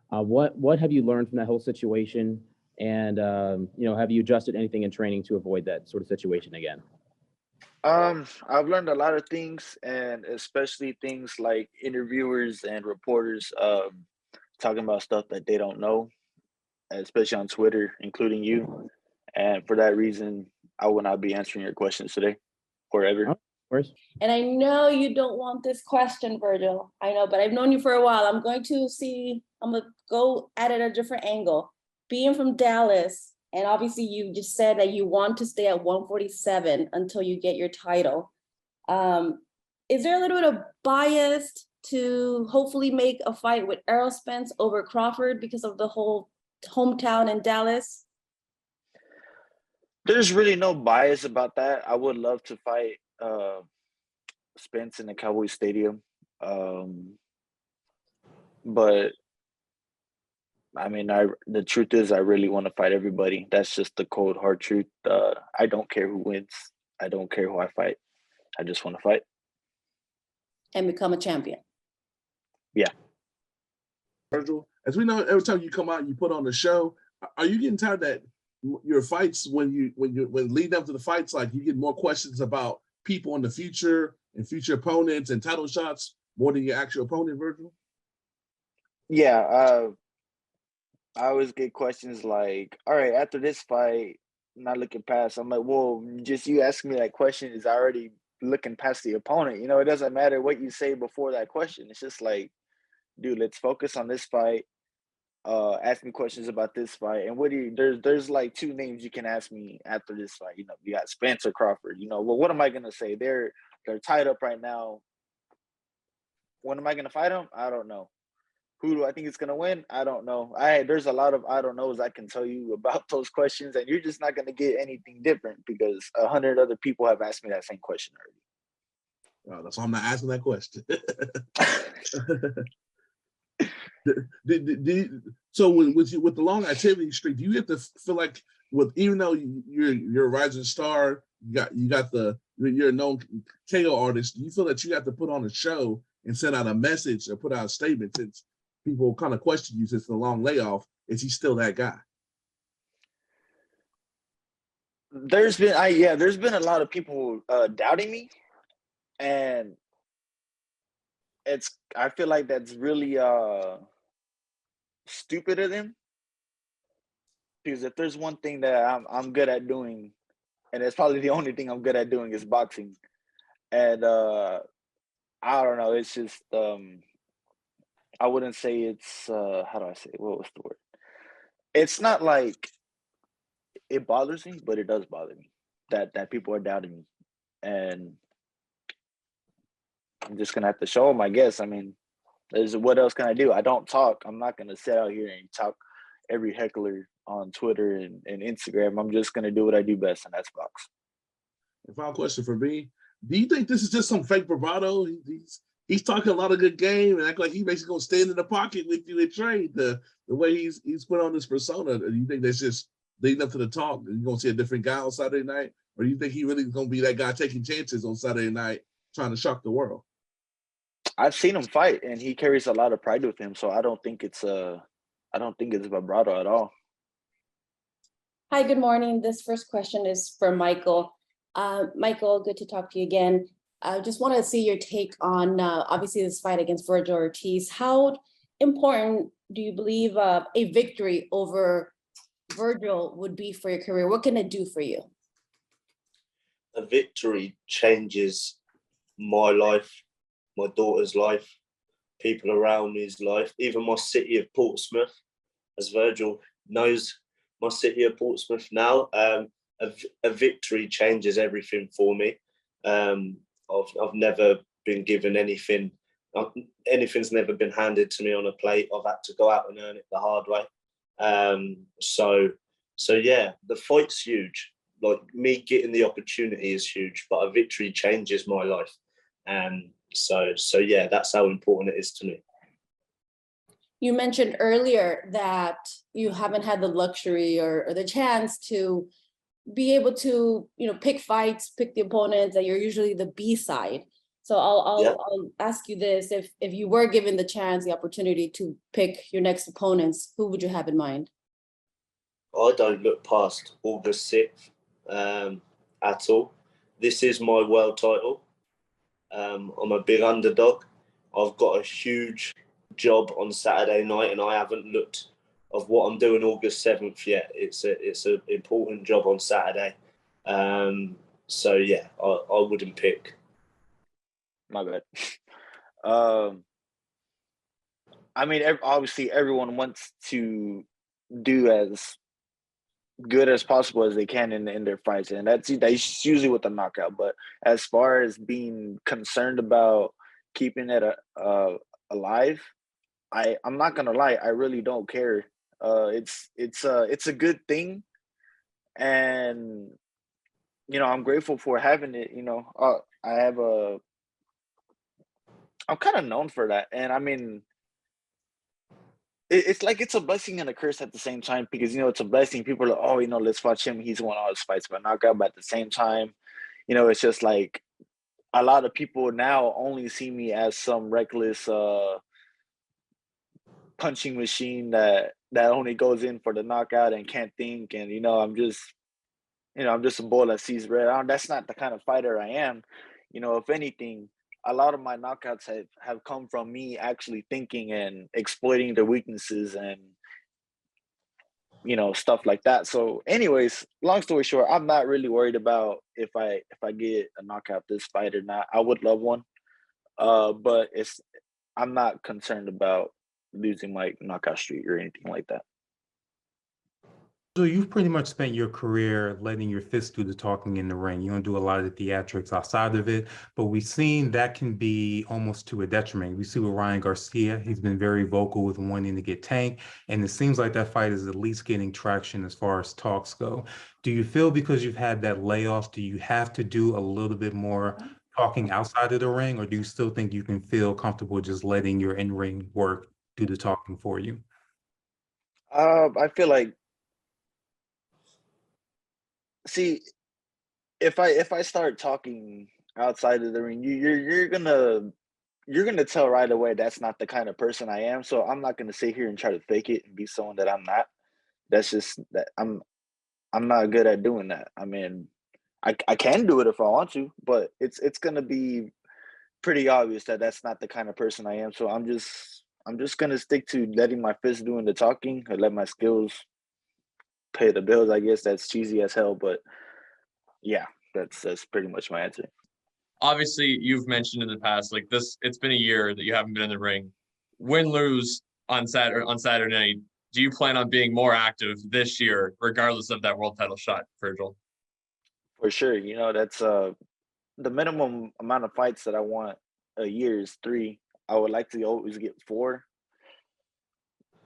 What have you learned from that whole situation? And have you adjusted anything in training to avoid that sort of situation again? I've learned a lot of things, and especially things like interviewers and reporters talking about stuff that they don't know, especially on Twitter, including you. And for that reason, I will not be answering your questions today, forever. Of course. And I know you don't want this question, Vergil. I know, but I've known you for a while. I'm going to go at it a different angle. Being from Dallas, and obviously you just said that you want to stay at 147 until you get your title. Is there a little bit of bias to hopefully make a fight with Errol Spence over Crawford because of the whole hometown in Dallas? There's really no bias about that. I would love to fight Spence in the Cowboys Stadium. But I mean, the truth is I really want to fight everybody. That's just the cold, hard truth. I don't care who wins. I don't care who I fight. I just want to fight. And become a champion. Yeah. Vergil, as we know, every time you come out and you put on the show, are you getting tired that your fights, when leading up to the fights, like you get more questions about people in the future and future opponents and title shots more than your actual opponent, Vergil? Yeah, I always get questions like, all right, after this fight, not looking past. I'm like, well, just you asking me that question is already looking past the opponent. It doesn't matter what you say before that question. It's just like, dude, let's focus on this fight. Ask me questions about this fight. And there's like two names you can ask me after this fight. You got Spence or Crawford. Well, what am I gonna say? They're tied up right now. When am I gonna fight them? I don't know. Who do I think is going to win? I don't know. There's a lot of I don't knows I can tell you about those questions, and you're just not going to get anything different because 100 other people have asked me that same question already. That's why I'm not asking that question. So with the long activity streak, do you have to feel like even though you're a rising star, you're a known KO artist, do you feel that you have to put on a show and send out a message or put out a statement since people kind of question you since the long layoff? Is he still that guy? There's been a lot of people doubting me, and I feel like that's really stupid of them, because if there's one thing that I'm good at doing, and it's probably the only thing I'm good at doing, is boxing. And I don't know, it's just I wouldn't say it's how do I say it? What was the word? It's not like it bothers me, but it does bother me that people are doubting me, and I'm just gonna have to show them, I guess. I mean, what else can I do? I don't talk. I'm not gonna sit out here and talk every heckler on Twitter and Instagram. I'm just gonna do what I do best, and that's box. And final question for me: do you think this is just some fake bravado? He's talking a lot of good game and act like he's basically gonna stand in the pocket with you and trade the way he's put on this persona. Do you think that's just leading up to the talk? Are you gonna see a different guy on Saturday night, or do you think he really is gonna be that guy taking chances on Saturday night, trying to shock the world? I've seen him fight, and he carries a lot of pride with him. So I don't think it's vibrato at all. Hi, good morning. This first question is for Michael. Michael, good to talk to you again. I just want to see your take on obviously this fight against Vergil Ortiz. How important do you believe a victory over Vergil would be for your career? What can it do for you? A victory changes my life, my daughter's life, people around me's life, even my city of Portsmouth, as Vergil knows my city of Portsmouth now. A victory changes everything for me. I've never been given anything. Anything's never been handed to me on a plate. I've had to go out and earn it the hard way. So yeah, the fight's huge. Like, me getting the opportunity is huge, but a victory changes my life. So yeah, that's how important it is to me. You mentioned earlier that you haven't had the luxury or the chance to be able to, pick fights, pick the opponents, that you're usually the B side. So Yeah. I'll ask you this: if you were given the chance, the opportunity to pick your next opponents, who would you have in mind? I don't look past August 6th at all. This is my world title. I'm a big underdog. I've got a huge job on Saturday night, and I haven't looked of what I'm doing August 7th yet. It's an important job on Saturday. So yeah, I wouldn't pick. My bad. I mean, obviously, everyone wants to do as good as possible as they can in their fights, and that's usually with the knockout. But as far as being concerned about keeping it alive, I'm not gonna lie, I really don't care. It's a good thing, and I'm grateful for having it. I'm kind of known for that, and I mean, it's like it's a blessing and a curse at the same time, because it's a blessing. People are like, oh, let's watch him. He's won all his fights by knockout. But at the same time, it's just like a lot of people now only see me as some reckless punching machine that only goes in for the knockout and can't think. And I'm just a bull that sees red. That's not the kind of fighter I am. If anything, a lot of my knockouts have come from me actually thinking and exploiting their weaknesses and stuff like that. So anyways, long story short, I'm not really worried about if I get a knockout this fight or not. I would love one, but I'm not concerned about losing my knockout streak or anything like that. So you've pretty much spent your career letting your fists do the talking in the ring. You don't do a lot of the theatrics outside of it, but we've seen that can be almost to a detriment. We see with Ryan Garcia, he's been very vocal with wanting to get Tank, and it seems like that fight is at least getting traction as far as talks go. Do you feel because you've had that layoff, do you have to do a little bit more talking outside of the ring, or do you still think you can feel comfortable just letting your in-ring work do the talking for you? I feel like, see, if I start talking outside of the ring, you're gonna tell right away that's not the kind of person I am. So I'm not gonna sit here and try to fake it and be someone that I'm not. That's just that I'm not good at doing that. I mean, I can do it if I want to, but it's gonna be pretty obvious that that's not the kind of person I am. So I'm just gonna stick to letting my fists doing the talking and let my skills pay the bills. I guess that's cheesy as hell, but yeah, that's pretty much my answer. Obviously, you've mentioned in the past, like this, it's been a year that you haven't been in the ring. Win, lose on Saturday night, do you plan on being more active this year, regardless of that world title shot, Vergil? For sure. That's the minimum amount of fights that I want a year is 3. I would like to always get 4.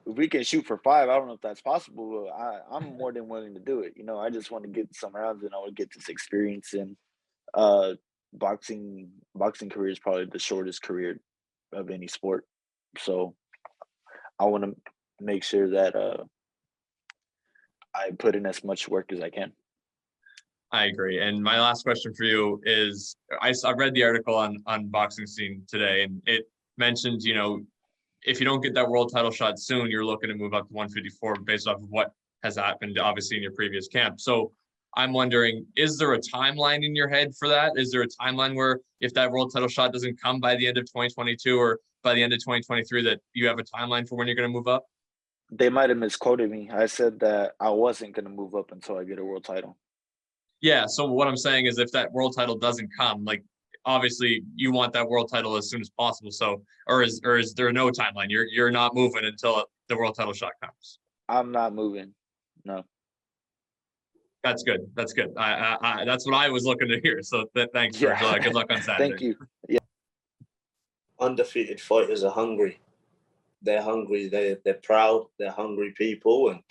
If we can shoot for 5, I don't know if that's possible, but I'm more than willing to do it. I just want to get some rounds, and I would get this experience. And boxing career is probably the shortest career of any sport. So I want to make sure that I put in as much work as I can. I agree. And my last question for you is, I read the article on Boxing Scene today, and it mentioned, if you don't get that world title shot soon, you're looking to move up to 154 based off of what has happened, obviously, in your previous camp. So I'm wondering, is there a timeline in your head for that? Is there a timeline where if that world title shot doesn't come by the end of 2022 or by the end of 2023, that you have a timeline for when you're going to move up? They might have misquoted me. I said that I wasn't going to move up until I get a world title. Yeah. So what I'm saying is, if that world title doesn't come, like, obviously you want that world title as soon as possible. So, or is there no timeline? You're not moving until the world title shot comes. I'm not moving. No. That's good. That's good. That's what I was looking to hear. So thanks, Yeah. Vergil. Good luck on Saturday. Thank you. Yeah. Undefeated fighters are hungry. They're hungry. They're proud. They're hungry people. And,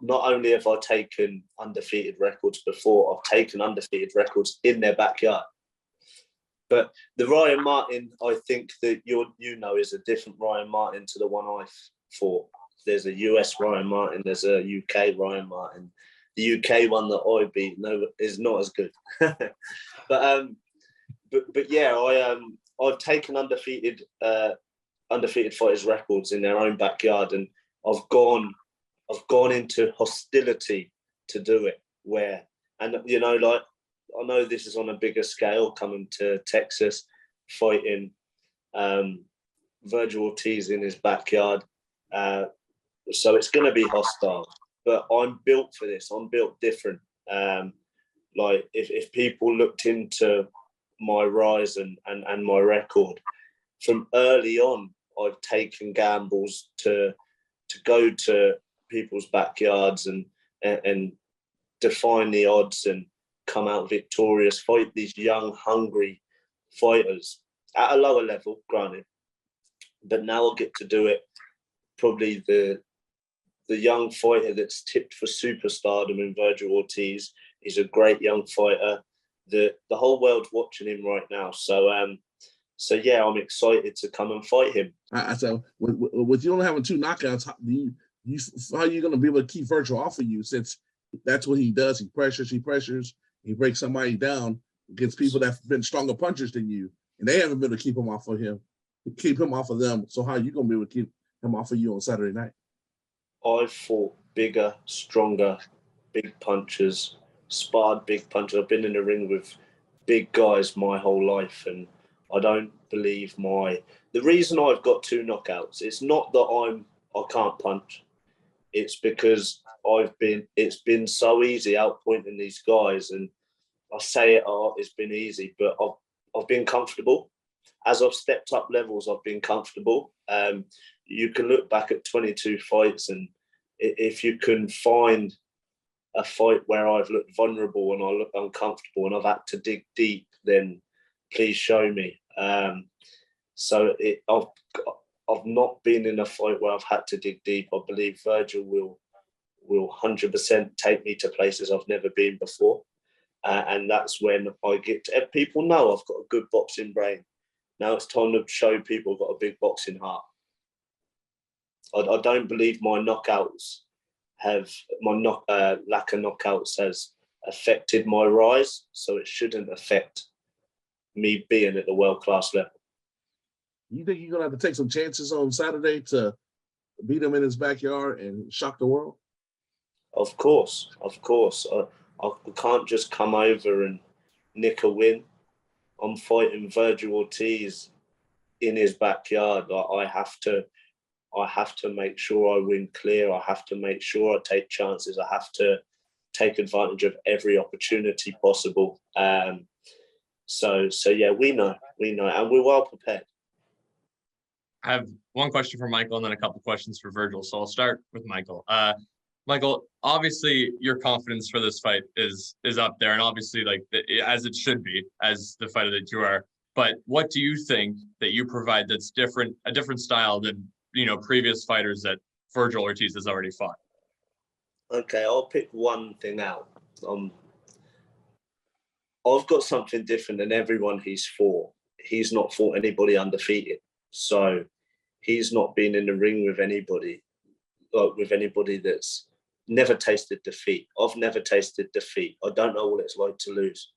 not only have I taken undefeated records before, I've taken undefeated records in their backyard. But the Ryan Martin, I think that is a different Ryan Martin to the one I fought. There's a US Ryan Martin. There's a UK Ryan Martin. The UK one that I beat is not as good. But but yeah, I've taken undefeated fighters records in their own backyard, and I've gone into hostility to do it. And like, I know this is on a bigger scale, coming to Texas, fighting Vergil Ortiz in his backyard. So it's going to be hostile, but I'm built for this. I'm built different. Like if people looked into my rise and my record from early on, I've taken gambles to go to people's backyards and define the odds and come out victorious, fight these young, hungry fighters at a lower level, granted. But now I'll get to do it. Probably the young fighter that's tipped for superstardom in Vergil Ortiz. He's a great young fighter. The whole world's watching him right now. So yeah, I'm excited to come and fight him. So with you only having 2 knockouts, how are you going to be able to keep Vergil off of you, since that's what he does? He pressures, he breaks somebody down against people that have been stronger punchers than you, and they haven't been able to keep him off of them. So how are you going to be able to keep him off of you on Saturday night? I've fought bigger, stronger, big punchers, sparred big punchers. I've been in the ring with big guys my whole life, and I don't believe the reason I've got 2 knockouts, it's not that I can't punch. It's because it's been so easy outpointing these guys, and I say it's been easy, but I've been comfortable. As I've stepped up levels, I've been comfortable. You can look back at 22 fights, and if you can find a fight where I've looked vulnerable and I look uncomfortable and I've had to dig deep, then please show me. So I've not been in a fight where I've had to dig deep. I believe Vergil will 100% take me to places I've never been before. And that's when I get to, people know I've got a good boxing brain. Now it's time to show people I've got a big boxing heart. I don't believe my knockouts lack of knockouts has affected my rise, so it shouldn't affect me being at the world-class level. You think you're going to have to take some chances on Saturday to beat him in his backyard and shock the world? Of course. I can't just come over and nick a win. I'm fighting Vergil Ortiz in his backyard. I have to make sure I win clear. I have to make sure I take chances. I have to take advantage of every opportunity possible. So yeah, we know, and we're well prepared. I have one question for Michael and then a couple questions for Vergil. So I'll start with Michael. Michael, obviously your confidence for this fight is up there, and obviously as it should be, as the fighter that you are. But what do you think that you provide that's a different style than previous fighters that Vergil Ortiz has already fought? Okay, I'll pick one thing out. I've got something different than everyone he's fought. He's not fought anybody undefeated, so he's not been in the ring with anybody that's never tasted defeat. I've never tasted defeat. I don't know what it's like to lose.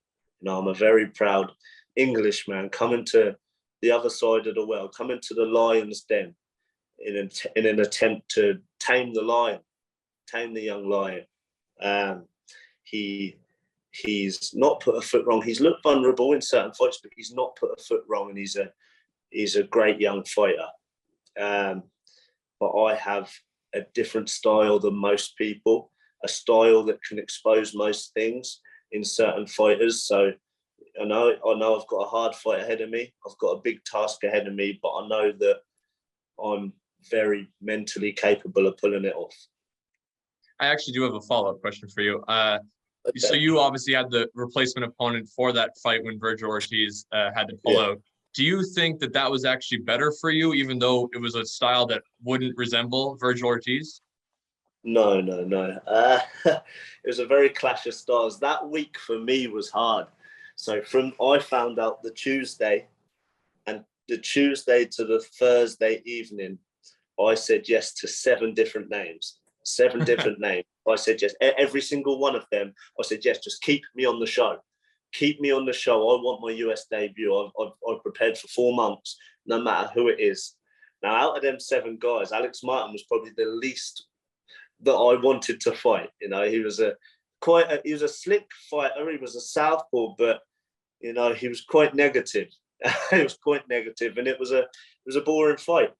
I'm a very proud Englishman coming to the other side of the world, coming to the lion's den in an attempt to tame the lion, tame the young lion. He's not put a foot wrong. He's looked vulnerable in certain fights, but he's not put a foot wrong, and he's a great young fighter. But I have a different style than most people, a style that can expose most things in certain fighters. So I know I've got a hard fight ahead of me. I've got a big task ahead of me, but I know that I'm very mentally capable of pulling it off. I actually do have a follow-up question for you. Okay. So you obviously had the replacement opponent for that fight when Vergil Ortiz had to pull out. Do you think that was actually better for you, even though it was a style that wouldn't resemble Vergil Ortiz? No. It was a very clash of styles. That week for me was hard. So I found out the Tuesday, and the Tuesday to the Thursday evening, I said yes to 7 different names. 7 different names. I said yes. Every single one of them, I said yes, just keep me on the show. keep me on the show. I want my US debut. I've prepared for 4 months, no matter who it is. Now, out of them 7 guys, Alex Martin was probably the least that I wanted to fight. You know, he was a slick fighter. He was a southpaw, but you know, he was quite negative. He was quite negative, and it was a boring fight.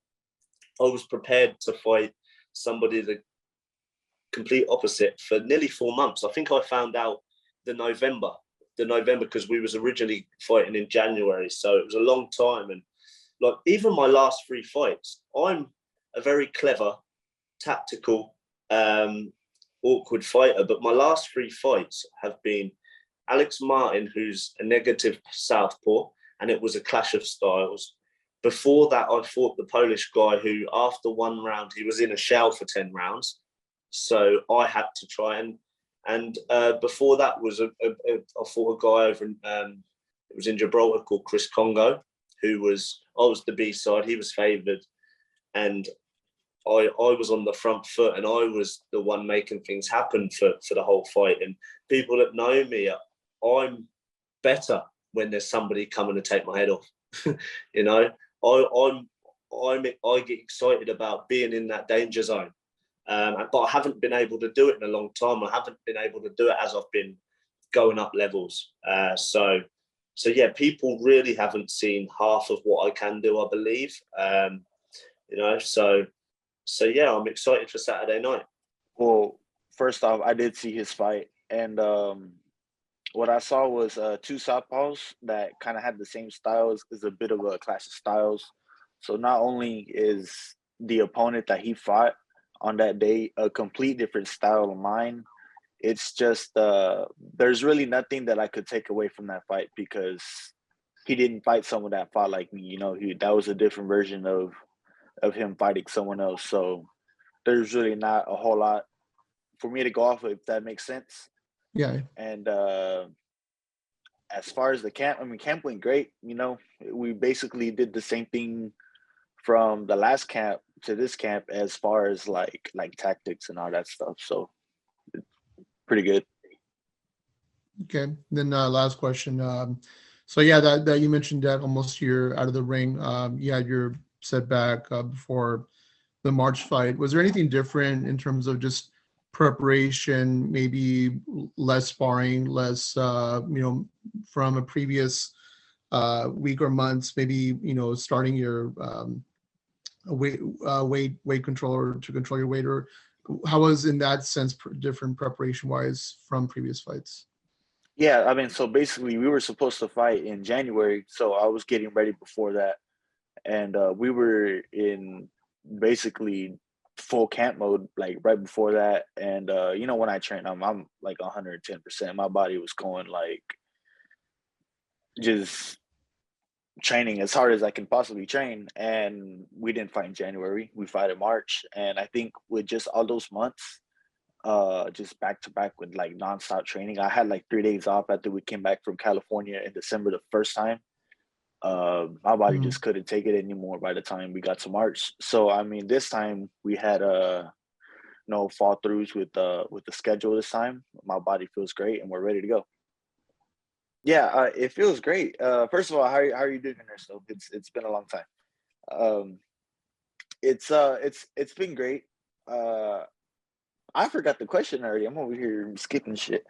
I was prepared to fight somebody the complete opposite for nearly 4 months. I think I found out the November because we was originally fighting in January, so it was a long time. And like even my last 3 fights, I'm a very clever, tactical, awkward fighter, but my last 3 fights have been Alex Martin, who's a negative southpaw, and it was a clash of styles. Before that, I fought the Polish guy who, after 1 round, he was in a shell for 10 rounds. So I had to try and before that was I fought a guy over in it was in Gibraltar called Chris Congo, I was the B side, he was favoured, and I was on the front foot, and I was the one making things happen for the whole fight. And people that know me, I'm better when there's somebody coming to take my head off. You know, I get excited about being in that danger zone. But I haven't been able to do it in a long time. I haven't been able to do it as I've been going up levels. So yeah, people really haven't seen half of what I can do, I believe. You know, so yeah, I'm excited for Saturday night. Well, first off, I did see his fight, and what I saw was 2 southpaws that kind of had the same styles. Is a bit of a clash of styles. So not only is the opponent that he fought on that day a complete different style of mine, it's just there's really nothing that I could take away from that fight, because he didn't fight someone that fought like me. You know, that was a different version of him fighting someone else. So there's really not a whole lot for me to go off of, if that makes sense. Yeah. And as far as the camp, I mean, camp went great. You know, we basically did the same thing from the last camp to this camp as far as like tactics and all that stuff. So pretty good. Okay. Then last question. So yeah, that you mentioned that almost you're out of the ring. You had your setback before the March fight. Was there anything different in terms of just preparation, maybe less sparring, less, you know, from a previous week or months, maybe, you know, starting your weight controller to control your weight, or how was in that sense different preparation wise from previous fights? Yeah, I mean, so basically we were supposed to fight in January, so I was getting ready before that, and we were in basically full camp mode like right before that. And you know, when I train, I'm like 110%. My body was going like just training as hard as I can possibly train. And we didn't fight in January, we fight in March. And I think with just all those months, just back to back with like nonstop training, I had like 3 days off after we came back from California in December the first time. My body just couldn't take it anymore by the time we got to March. So I mean, this time we had no fall throughs with the schedule this time. My body feels great and we're ready to go. Yeah, it feels great. First of all, how are you doing in there? So it's been a long time. It's been great. I forgot the question already. I'm over here skipping shit.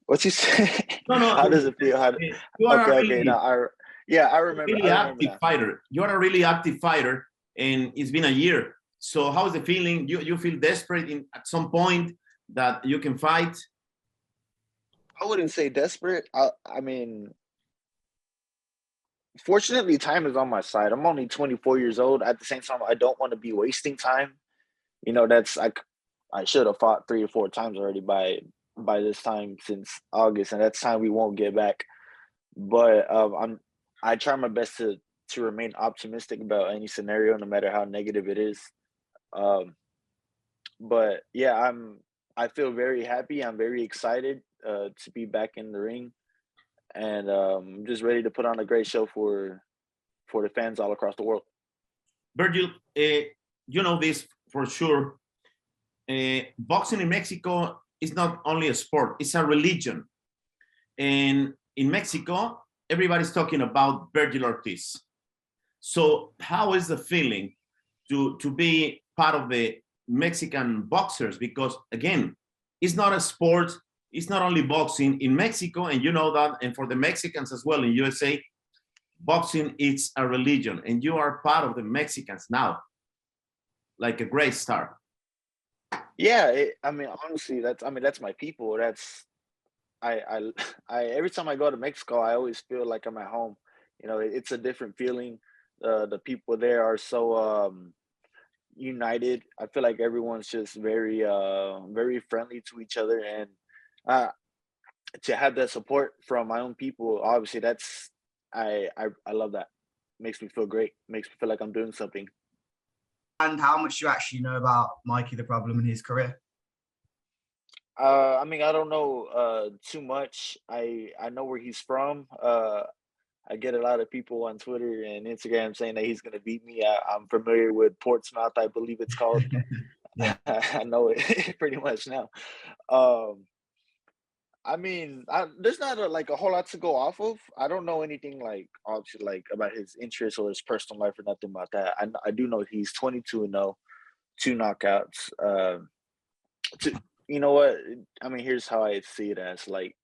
What you say? No. How does it feel? You are okay. No, I remember. Really I remember active that. fighter. You are a really active fighter, and it's been a year. So how is the feeling? You feel desperate at some point that you can fight? I wouldn't say desperate. I mean, fortunately, time is on my side. I'm only 24 years old. At the same time, I don't want to be wasting time. You know, I should have fought 3 or 4 times already by this time since August, and that's time we won't get back. But I try my best to remain optimistic about any scenario, no matter how negative it is. But yeah, I feel very happy. I'm very excited to be back in the ring, and I'm just ready to put on a great show for the fans all across the world. Vergil, you know this for sure. Boxing in Mexico is not only a sport; it's a religion. And in Mexico, everybody's talking about Vergil Ortiz. So how is the feeling to be part of the Mexican boxers? Because again, it's not a sport. It's not only boxing in Mexico, and you know that, and for the Mexicans as well in USA, boxing is a religion, and you are part of the Mexicans now, like a great star. Yeah, I mean, honestly, that's my people. I every time I go to Mexico, I always feel like I'm at home. You know, it's a different feeling. The people there are so united. I feel like everyone's just very friendly to each other, and uh, to have that support from my own people, obviously, that's I love that. Makes me feel great. Makes me feel like I'm doing something. And how much you actually know about Mikey the Problem and his career? I mean, I don't know too much. I know where he's from. I get a lot of people on Twitter and Instagram saying that he's gonna beat me. I'm familiar with Portsmouth, I believe it's called. Yeah. I know it pretty much now. Um, I mean, there's not like a whole lot to go off of. I don't know anything like obviously like about his interests or his personal life or nothing about that. I do know he's 22-0, 2 knockouts. You know what? I mean, here's how I see it as like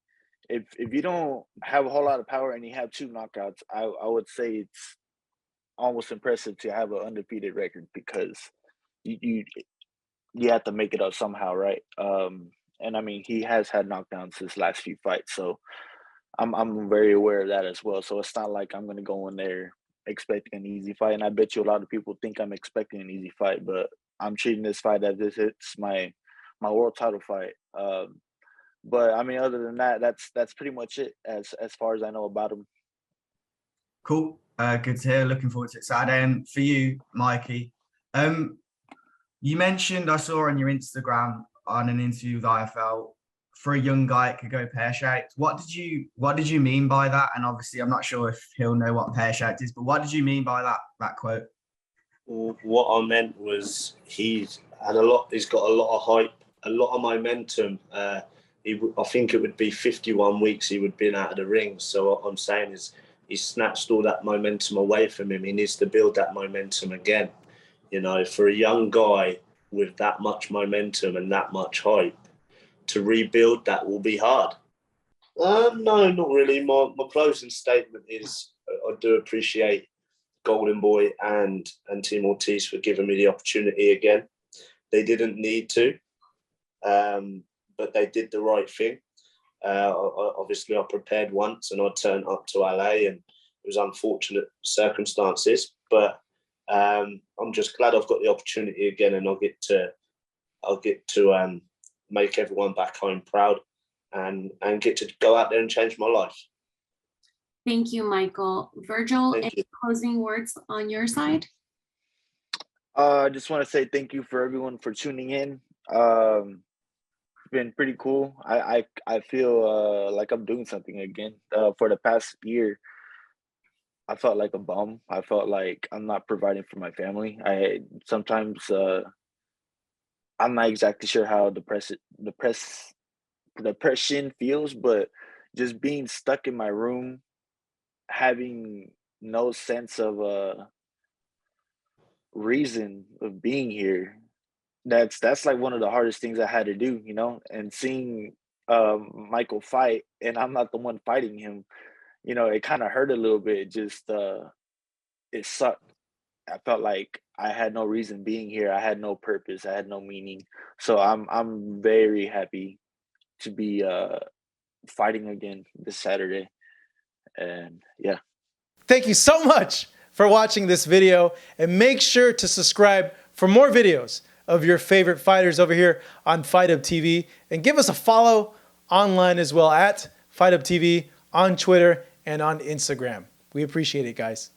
if you don't have a whole lot of power and you have 2 knockouts, I would say it's almost impressive to have an undefeated record because you you, you have to make it up somehow, right? And I mean, he has had knockdowns his last few fights, so I'm very aware of that as well. So it's not like I'm gonna go in there expecting an easy fight, and I bet you a lot of people think I'm expecting an easy fight, but I'm treating this fight as if it's my world title fight. But I mean, other than that, that's pretty much it as far as I know about him. Cool. Good to hear. Looking forward to it Saturday. And for you, Mikey, you mentioned, I saw on your Instagram on an interview with IFL, for a young guy it could go pear-shaped. What did you mean by that? And obviously I'm not sure if he'll know what pear-shaped is, but what did you mean by that quote? What I meant was he's got a lot of hype, a lot of momentum. I think it would be 51 weeks he would have been out of the ring. So what I'm saying is he's snatched all that momentum away from him. He needs to build that momentum again. You know, for a young guy with that much momentum and that much hype, to rebuild that will be hard. No, not really. My closing statement is I do appreciate Golden Boy and Team Ortiz for giving me the opportunity again. They didn't need to, but they did the right thing. Obviously, I prepared once and I turned up to LA and it was unfortunate circumstances, but I'm just glad I've got the opportunity again and I'll get to make everyone back home proud and get to go out there and change my life. Thank you, Michael. Vergil, Thank any you. closing words on your side? I just want to say thank you for everyone for tuning in. It's been pretty cool. I feel like I'm doing something again. For the past year, I felt like a bum. I felt like I'm not providing for my family. Sometimes I'm not exactly sure how depression feels, but just being stuck in my room, having no sense of reason of being here. That's like one of the hardest things I had to do, you know. And seeing Michael fight, and I'm not the one fighting him, you know, it kind of hurt a little bit. Just it sucked. I felt like I had no reason being here. I had no purpose. I had no meaning. So I'm very happy to be fighting again this Saturday. And yeah. Thank you so much for watching this video, and make sure to subscribe for more videos of your favorite fighters over here on Fight Up TV, and give us a follow online as well at Fight Up TV on Twitter and on Instagram. We appreciate it, guys.